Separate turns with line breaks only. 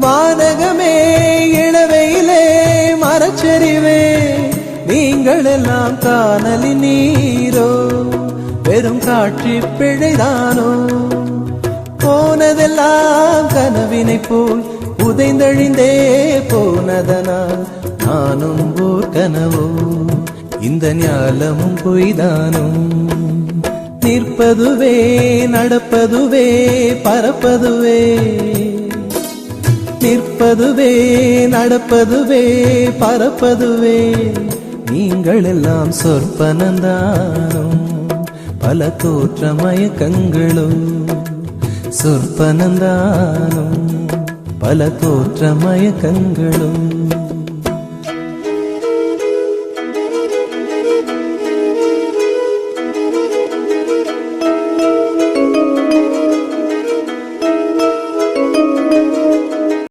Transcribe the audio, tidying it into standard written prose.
வானகமே இளவையிலே மரச்சரிவே நீங்கள் எல்லாம் காணலி நீரோ வெறும் காட்சி பிழைதானோ போனதெல்லாம் கனவினை போல் உதைந்தழிந்தே போனதனால் நானும் ஓர் கனவோ இந்த ஞாலமும் பொய்தானோ நிற்பதுவே நடப்பதுவே பறப்பதுவே நிற்பதுவே நடப்பதுவே பறப்பதுவே நீங்கள் எல்லாம் சொற்பனந்தானோ பல தோற்ற மயக்கங்களோ சொற்பனந்தானோ பல தோற்ற மயக்கங்களோ